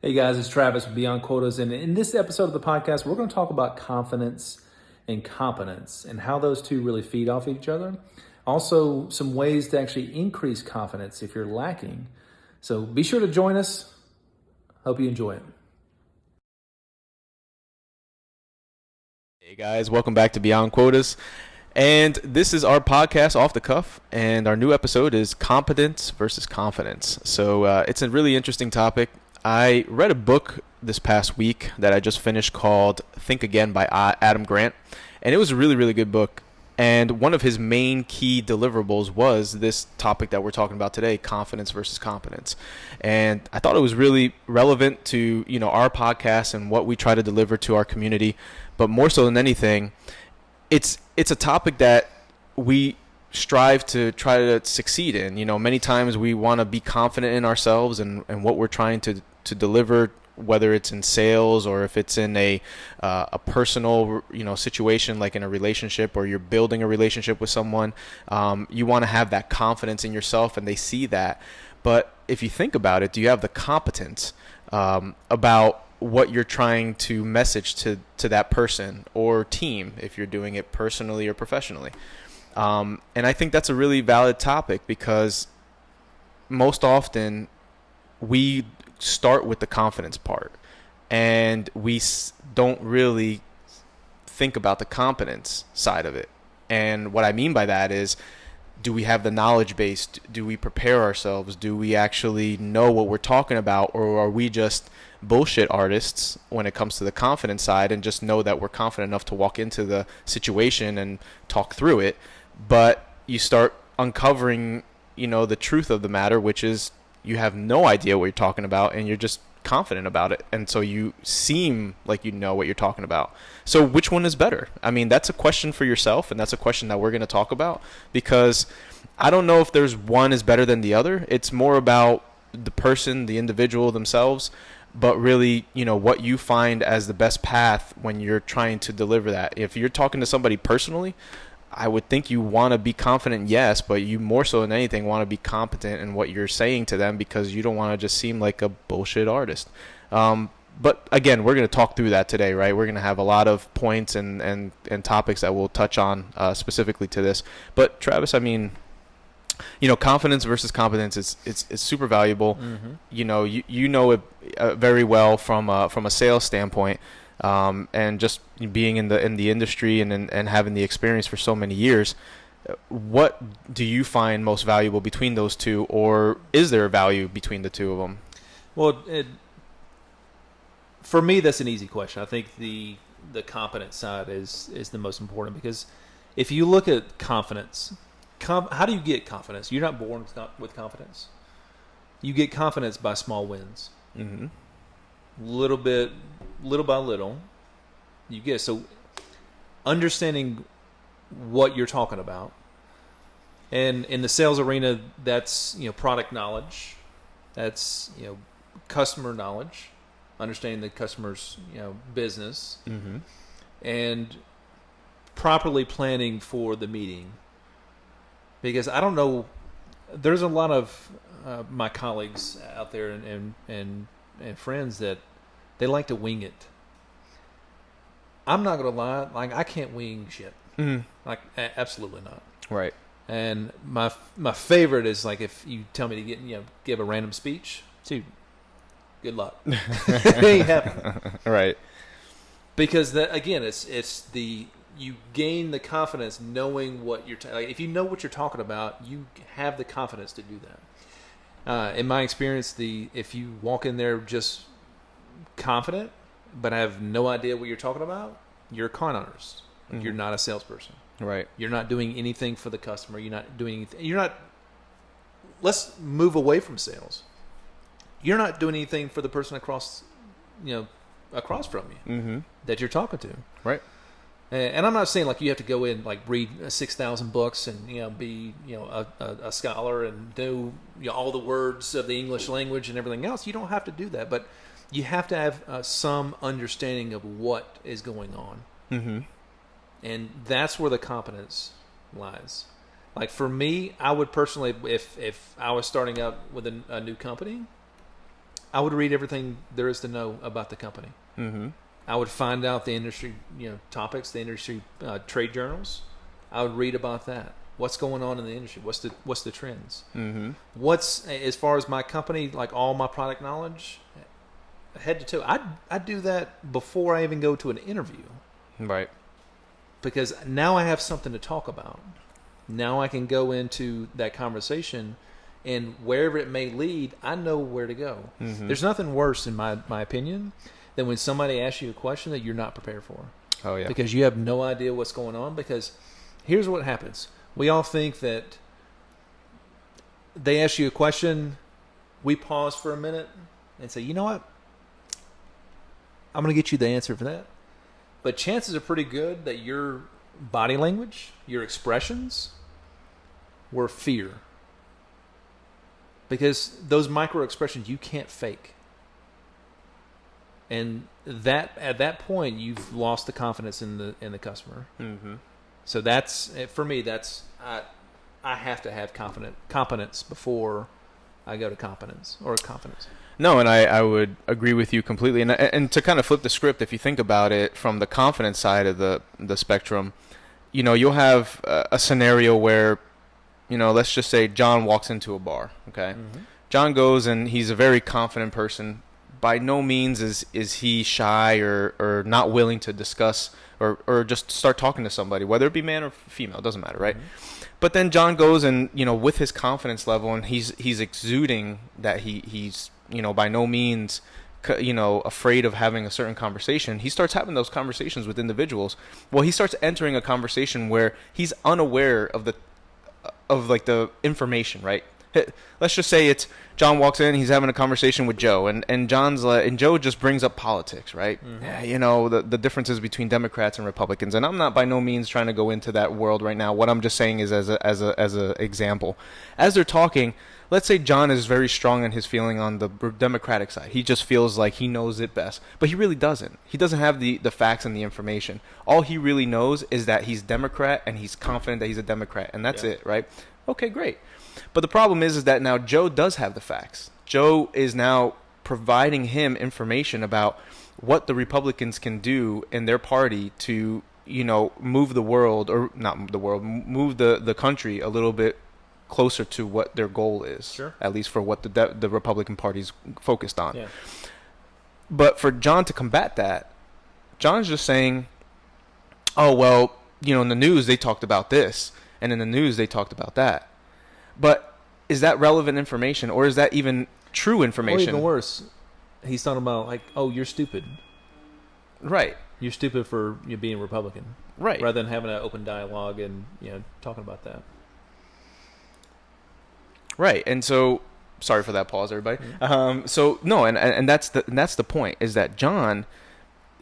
Hey guys, it's Travis with Beyond Quotas, and in this episode of the podcast, we're going to talk about confidence and competence and how those two really feed off each other. Also, some ways to actually increase confidence if you're lacking. So be sure to join us. Hope you enjoy it. Hey guys, welcome back to Beyond Quotas. And this is our podcast off the cuff, and our new episode is competence versus confidence. So it's a really interesting topic. I read a book this past week that I just finished called Think Again by Adam Grant, and it was a really, really good book. And one of his main key deliverables was this topic that we're talking about today, confidence versus competence. And I thought it was really relevant to, our podcast and what we try to deliver to our community. But more so than anything, it's a topic that we strive to try to succeed in. Many times we want to be confident in ourselves and what we're trying to deliver, whether it's in sales or if it's in a personal situation like in a relationship or you're building a relationship with someone. You want to have that confidence in yourself, and they see that. But if you think about it, do you have the competence about what you're trying to message to that person or team, if you're doing it personally or professionally? And I think that's a really valid topic, because most often we start with the confidence part and we don't really think about the competence side of it. And what I mean by that is, do we have the knowledge base? Do we prepare ourselves? Do we actually know what we're talking about? Or are we just bullshit artists when it comes to the confidence side and just know that we're confident enough to walk into the situation and talk through it? But you start uncovering, the truth of the matter, which is you have no idea what you're talking about and you're just confident about it. And so you seem like you know what you're talking about. So which one is better? I mean, that's a question for yourself, and that's a question that we're going to talk about, because I don't know if there's one is better than the other. It's more about the person, the individual themselves, but really, what you find as the best path when you're trying to deliver that. If you're talking to somebody personally, I would think you want to be confident, yes, but you more so than anything want to be competent in what you're saying to them, because you don't want to just seem like a bullshit artist. But again, we're going to talk through that today, right? We're going to have a lot of points and topics that we'll touch on specifically to this. But Travis, I mean, confidence versus competence is super valuable. Mm-hmm. You know it very well from a sales standpoint. And just being in the industry and having the experience for so many years, what do you find most valuable between those two, or is there a value between the two of them? Well, for me, that's an easy question. I think the competent side is the most important, because if you look at confidence, how do you get confidence? You're not born with confidence. You get confidence by small wins. Mm-hmm. Little by little, you get. So understanding what you're talking about, and in the sales arena, that's product knowledge, that's customer knowledge, understanding the customer's business, mm-hmm. and properly planning for the meeting. Because I don't know, there's a lot of my colleagues out there and friends that they like to wing it. I'm not going to lie, like I can't wing shit. Mm-hmm. Like absolutely not. Right. And my favorite is like if you tell me to give a random speech, dude, good luck. It ain't happening. Right. Because that again, it's you gain the confidence knowing what you're like if you know what you're talking about, you have the confidence to do that. In my experience, if you walk in there just confident but have no idea what you're talking about, you're a con artist. Mm-hmm. You're not a salesperson. Right. You're not doing anything for the customer. You're not doing anything. Let's move away from sales. You're not doing anything for the person across from you, mm-hmm. that you're talking to. Right. And I'm not saying like you have to go in like read 6,000 books and be a scholar and know all the words of the English language and everything else. You don't have to do that, but you have to have some understanding of what is going on, mm-hmm. and that's where the competence lies. Like for me, I would personally, if I was starting out with a new company, I would read everything there is to know about the company. Mm-hmm. I would find out the industry, topics, the industry trade journals. I would read about that. What's going on in the industry? What's the trends? Mm-hmm. What's as far as my company, like all my product knowledge, head to toe. I do that before I even go to an interview. Right. Because now I have something to talk about. Now I can go into that conversation, and wherever it may lead, I know where to go. Mm-hmm. There's nothing worse, in my opinion, than when somebody asks you a question that you're not prepared for. Oh, yeah. Because you have no idea what's going on. Because here's what happens. We all think that they ask you a question, we pause for a minute and say, you know what? I'm going to get you the answer for that. But chances are pretty good that your body language, your expressions, were fear. Because those micro expressions you can't fake. And that at that point you've lost the confidence in the customer. Mm-hmm. So that's, for me, I have to have competence before I go to confidence. No, and I would agree with you completely. And to kind of flip the script, if you think about it from the confidence side of the spectrum, you'll have a scenario where, let's just say John walks into a bar, okay? Mm-hmm. John goes and he's a very confident person. By no means is he shy or not willing to discuss or just start talking to somebody, whether it be man or female, it doesn't matter, right? Mm-hmm. But then John goes and, with his confidence level, and he's exuding that he's by no means afraid of having a certain conversation. He starts having those conversations with individuals. Well, he starts entering a conversation where he's unaware of the information, right? Let's just say it's John walks in, he's having a conversation with Joe, and John's and Joe just brings up politics, right? Mm-hmm. Yeah, the differences between Democrats and Republicans, and I'm not by no means trying to go into that world right now. What I'm just saying is as a example, as they're talking, let's say John is very strong in his feeling on the Democratic side. He just feels like he knows it best, but he really doesn't. He doesn't have the facts and the information. All he really knows is that he's Democrat and he's confident that he's a Democrat, and that's it, right? Okay, great. But the problem is that now Joe does have the facts. Joe is now providing him information about what the Republicans can do in their party to, move the world, or not the world, move the country a little bit closer to what their goal is. Sure. At least for what the Republican Party's focused on. Yeah. But for John to combat that, John's just saying, oh, well, in the news they talked about this, and in the news they talked about that. But is that relevant information, or is that even true information? Or even worse, he's talking about like, oh, you're stupid. Right. You're stupid for being Republican. Right. Rather than having an open dialogue and talking about that. Right. And so, sorry for that pause, everybody. Mm-hmm. So no, and that's the point, is that John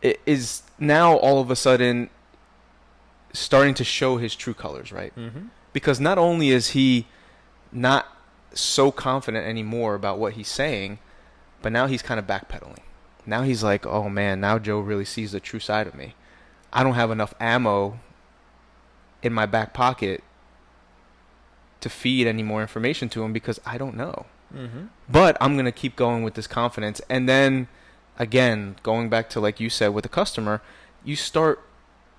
is now all of a sudden starting to show his true colors, right? Mm-hmm. Because not only is he not so confident anymore about what he's saying, but now he's kind of backpedaling. Now he's like, oh man, now Joe really sees the true side of me. I don't have enough ammo in my back pocket to feed any more information to him because I don't know. Mm-hmm. But I'm going to keep going with this confidence. And then, again, going back to, like you said, with the customer, you start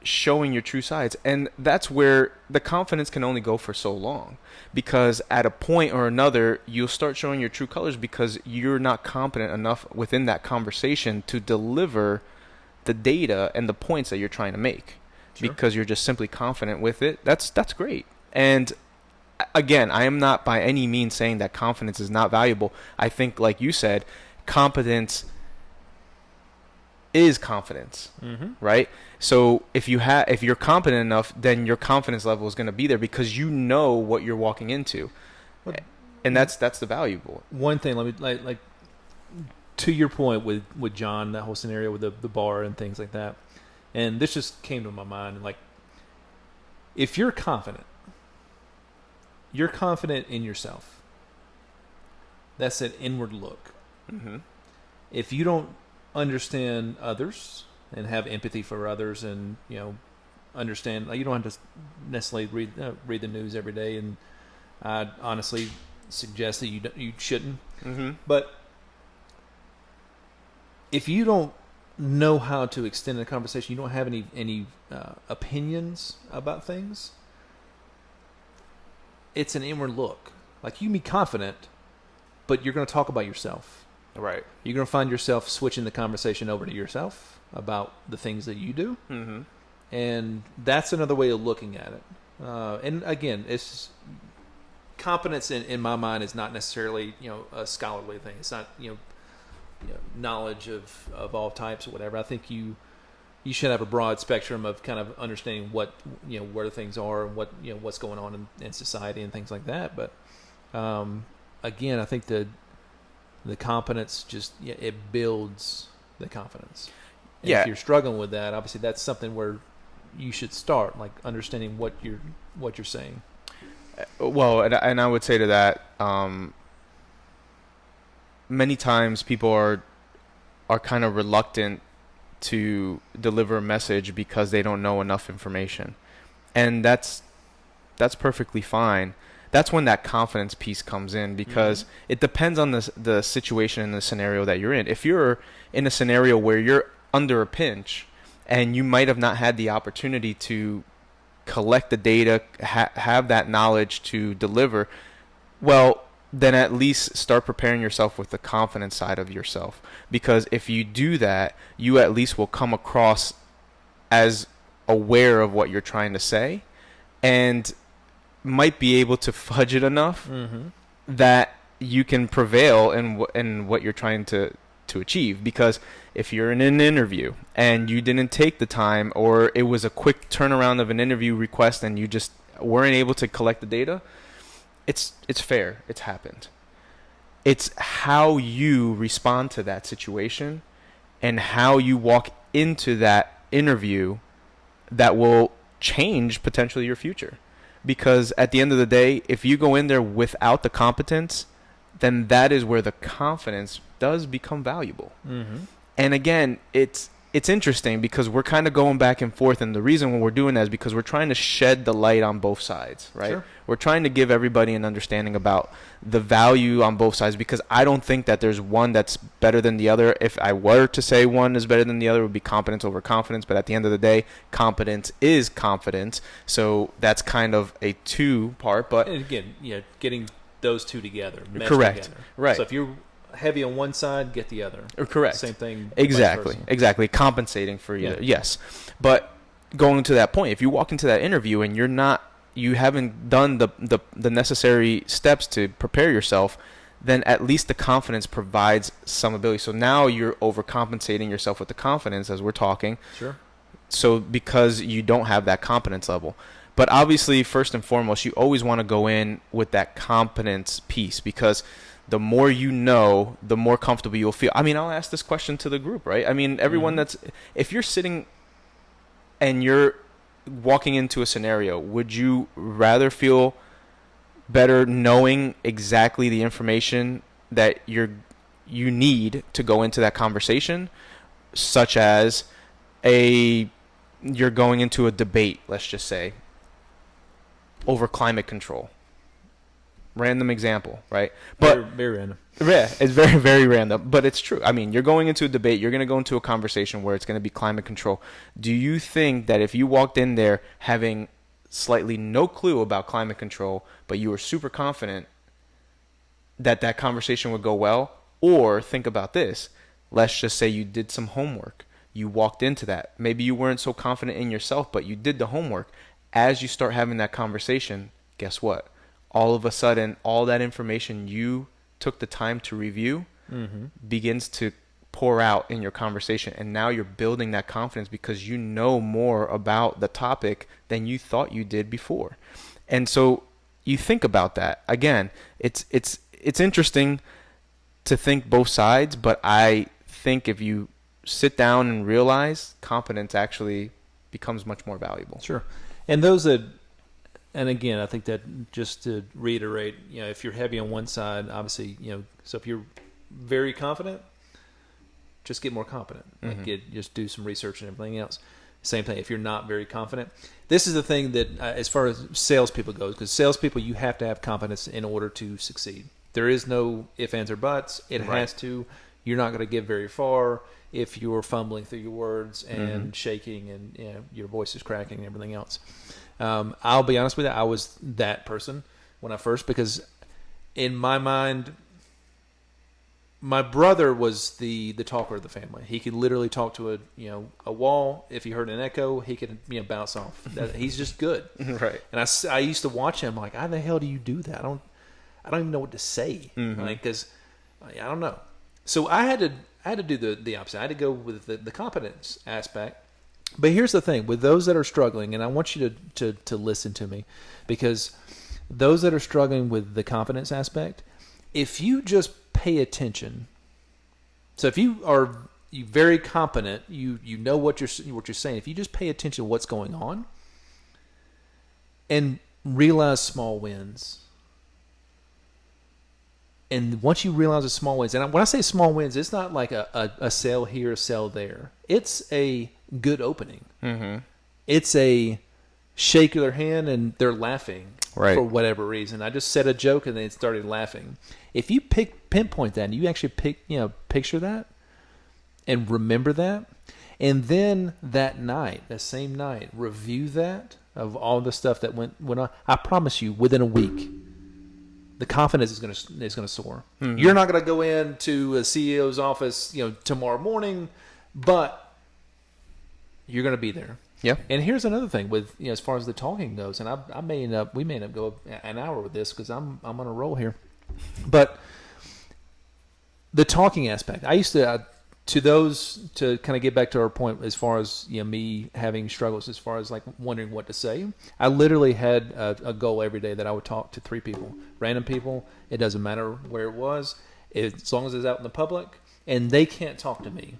showing your true sides. And that's where the confidence can only go for so long. Because at a point or another, you'll start showing your true colors because you're not competent enough within that conversation to deliver the data and the points that you're trying to make. Sure. Because you're just simply confident with it. That's great. And again, I am not by any means saying that confidence is not valuable. I think, like you said, competence is confidence, mm-hmm. right? So if you're competent enough, then your confidence level is going to be there because you know what you're walking into, and that's the valuable. One thing, let me like to your point with John, that whole scenario with the bar and things like that, and this just came to my mind. And like, if you're confident in yourself. That's an inward look. Mm-hmm. If you don't understand others and have empathy for others, and understand, like, you don't have to necessarily read the news every day, and I honestly suggest that you shouldn't. Mm-hmm. But if you don't know how to extend a conversation, you don't have any opinions about things. It's an inward look. Like, you can be confident, but you're going to talk about yourself. Right. You're going to find yourself switching the conversation over to yourself about the things that you do. Mm-hmm. And that's another way of looking at it. And again, it's competence in my mind is not necessarily, a scholarly thing. It's not, knowledge of all types or whatever. I think you should have a broad spectrum of kind of understanding what, where things are and what, what's going on in society and things like that. But again, I think the competence just, it builds the confidence. And if you're struggling with that, obviously that's something where you should start, like, understanding what you're saying. Well, and I would say to that, many times people are kind of reluctant to deliver a message because they don't know enough information, and that's perfectly fine. That's when that confidence piece comes in, because it depends on the situation and the scenario that you're in. If you're in a scenario where you're under a pinch and you might have not had the opportunity to collect the data, have that knowledge to deliver, well, then at least start preparing yourself with the confidence side of yourself. Because if you do that, you at least will come across as aware of what you're trying to say, and might be able to fudge it enough that you can prevail in what you're trying to achieve. Because if you're in an interview and you didn't take the time, or it was a quick turnaround of an interview request and you just weren't able to collect the data, it's fair. It's happened. It's how you respond to that situation and how you walk into that interview that will change potentially your future. Because at the end of the day, if you go in there without the competence, then that is where the confidence does become valuable. And again, it's interesting because we're kind of going back and forth, and the reason why we're doing that is because we're trying to shed the light on both sides, right? Sure. We're trying to give everybody an understanding about the value on both sides, because I don't think that there's one that's better than the other. If I were to say one is better than the other, it would be competence over confidence. But at the end of the day, competence is confidence. So that's kind of a two-part. But and again, getting those two together. Correct. Together. Right. So if you're heavy on one side, get the other. Correct. Same thing. Exactly. Compensating for either. Yeah. Yes. But going to that point, if you walk into that interview and you haven't done the necessary steps to prepare yourself, then at least the confidence provides some ability. So now you're overcompensating yourself with the confidence as we're talking. Sure. So because you don't have that competence level. But obviously, first and foremost, you always want to go in with that competence piece, because the more you know, the more comfortable you'll feel. I mean, I'll ask this question to the group, right? I mean, everyone if you're sitting and you're walking into a scenario, would you rather feel better knowing exactly the information that you need to go into that conversation, such as you're going into a debate, let's just say, over climate control? Random example, right? But very random. Yeah, it's very, very random, but it's true. I mean, you're going into a debate, you're going to go into a conversation where it's going to be climate control. Do you think that if you walked in there having slightly no clue about climate control, but you were super confident, that conversation would go well? Or think about this. Let's just say you did some homework. You walked into that. Maybe you weren't so confident in yourself, but you did the homework. As you start having that conversation, guess what? All of a sudden, all that information you took the time to review begins to pour out in your conversation. And now you're building that confidence because you know more about the topic than you thought you did before. And so you think about that. Again, it's interesting to think both sides, but I think if you sit down and realize, competence actually becomes much more valuable. Sure. And those that, and again, I think that just to reiterate, if you're heavy on one side, obviously, so if you're very confident, just get more confident. Just do some research and everything else. Same thing. If you're not very confident, this is the thing that, as far as salespeople goes, because salespeople, you have to have competence in order to succeed. There is no ifs, ands, or buts. It has to. you're not going to get very far if you're fumbling through your words and shaking and your voice is cracking and everything else. I'll be honest with you, I was that person when I first, because in my mind, my brother was the talker of the family. He could literally talk to a wall. If he heard an echo, he could bounce off. He's just good. Right. And I used to watch him like, how the hell do you do that? I don't even know what to say. Like, because I don't know. So I had to do the opposite. I had to go with the competence aspect. But here's the thing with those that are struggling, and I want you to listen to me, because those that are struggling with the confidence aspect, if you just pay attention. So if you are very competent, you know what you're saying. If you just pay attention to what's going on and realize small wins. And once you realize the small wins, and when I say small wins, it's not like a sale here, a sale there. It's a good opening. It's a shake their hand and they're laughing for whatever reason. I just said a joke and they started laughing. If you pinpoint that and you actually picture that and remember that, and then that same night, review that of all the stuff that went on, I promise you, within a week, the confidence is going to soar. You're not going to go into a CEO's office, tomorrow morning, but you're going to be there. Yeah. And here's another thing with as far as the talking goes, and we may end up go an hour with this because I'm on a roll here, but the talking aspect, I used to kind of get back to our point as far as me having struggles as far as like wondering what to say. I literally had a goal every day that I would talk to 3 people, random people. It doesn't matter where it was, as long as it's out in the public, and they can't talk to me.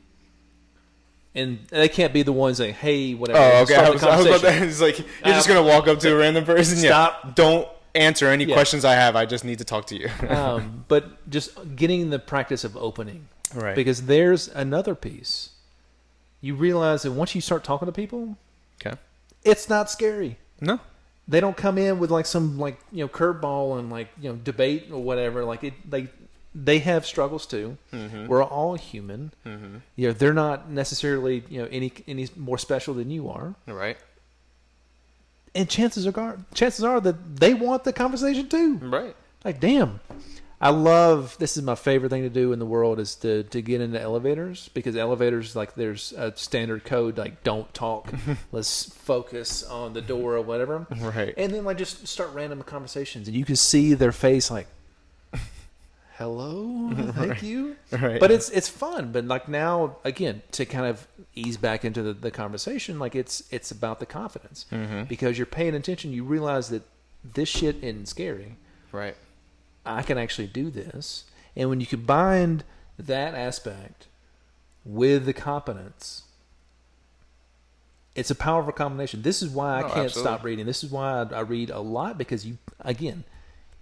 And they can't be the ones saying, "Hey, whatever." Oh, okay. I was about that. It's like you're just gonna walk up to a random person. Stop. Yeah. Don't answer any questions I have. I just need to talk to you. But just getting the practice of opening, right? Because there's another piece. You realize that once you start talking to people, it's not scary. No, they don't come in with like some curveball and debate or whatever. They have struggles too. We're all human. They're not necessarily any more special than you are. Right. And chances are that they want the conversation too. Right. Like, damn. This is my favorite thing to do in the world is to get into elevators, because elevators, like, there's a standard code, like, don't talk. Let's focus on the door or whatever. Right. And then just start random conversations, and you can see their face like, hello, thank you. Right. But it's fun. But like now, again, to kind of ease back into the conversation, like it's about the confidence, because you're paying attention. You realize that this shit isn't scary. Right. I can actually do this. And when you combine that aspect with the competence, it's a powerful combination. This is why I can't stop reading. This is why I read a lot, because you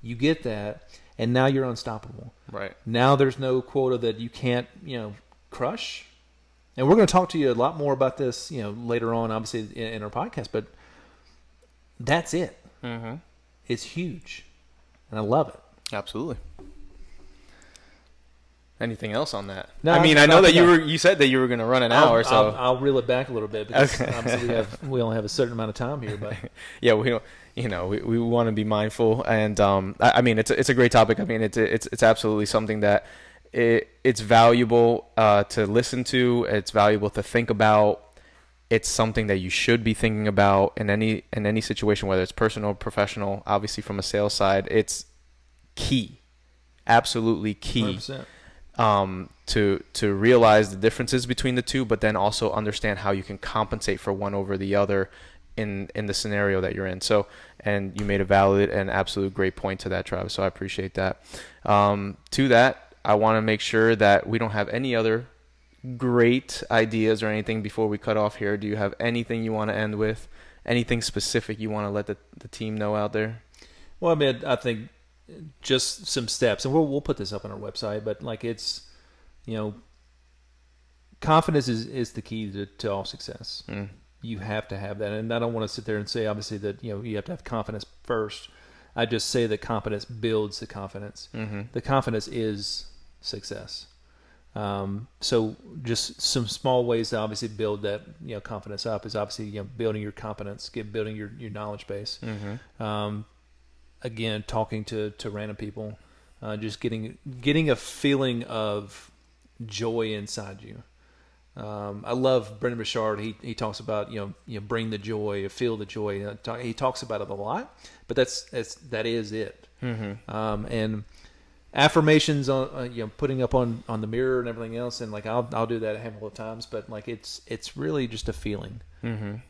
get that. And now you're unstoppable. Right. Now there's no quota that you can't, crush. And we're going to talk to you a lot more about this, later on, obviously, in our podcast. But that's it. It's huge. And I love it. Absolutely. Anything else on that? No, I mean, I know that you said that you were going to run an hour, so I'll reel it back a little bit, because obviously we only have a certain amount of time here. But yeah, we don't. We want to be mindful, and I mean, it's a great topic. I mean, it's absolutely something that it's valuable to listen to. It's valuable to think about. It's something that you should be thinking about in any situation, whether it's personal or professional. Obviously, from a sales side, it's key, absolutely key, 100%. To realize the differences between the two, but then also understand how you can compensate for one over the other in the scenario that you're in. So, and you made a valid and absolute great point to that, Travis. So I appreciate that. To that, I want to make sure that we don't have any other great ideas or anything before we cut off here. Do you have anything you want to end with? Anything specific you want to let the team know out there? Well, I mean, I think just some steps, and we'll put this up on our website, but like it's, confidence is the key to all success. You have to have that. And I don't want to sit there and say, obviously, that you have to have confidence first. I just say that confidence builds the confidence. The confidence is success. So just some small ways to obviously build that confidence up is obviously building your competence, building your knowledge base. Again, talking to random people, just getting a feeling of joy inside you. I love Brendan Burchard. He talks about bring the joy, feel the joy. He talks about it a lot, but that is it. And affirmations on putting up on the mirror and everything else, and like I'll do that a handful of times, but like it's really just a feeling. I'm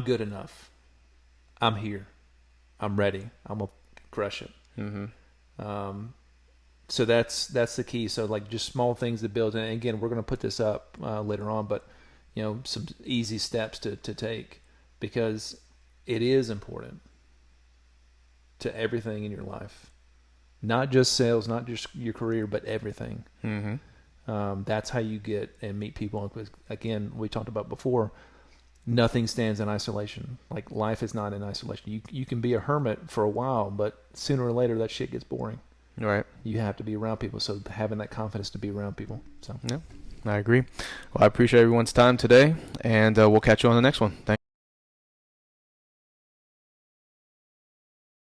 good enough. I'm here. I'm ready. I'm gonna crush it. So that's the key. So like just small things to build. And again, we're going to put this up later on, but some easy steps to take, because it is important to everything in your life, not just sales, not just your career, but everything. That's how you get and meet people. Again, we talked about before, nothing stands in isolation. Like life is not in isolation. You can be a hermit for a while, but sooner or later that shit gets boring. Right. You have to be around people. So having that confidence to be around people. So yeah, I agree. Well, I appreciate everyone's time today, and we'll catch you on the next one. Thanks.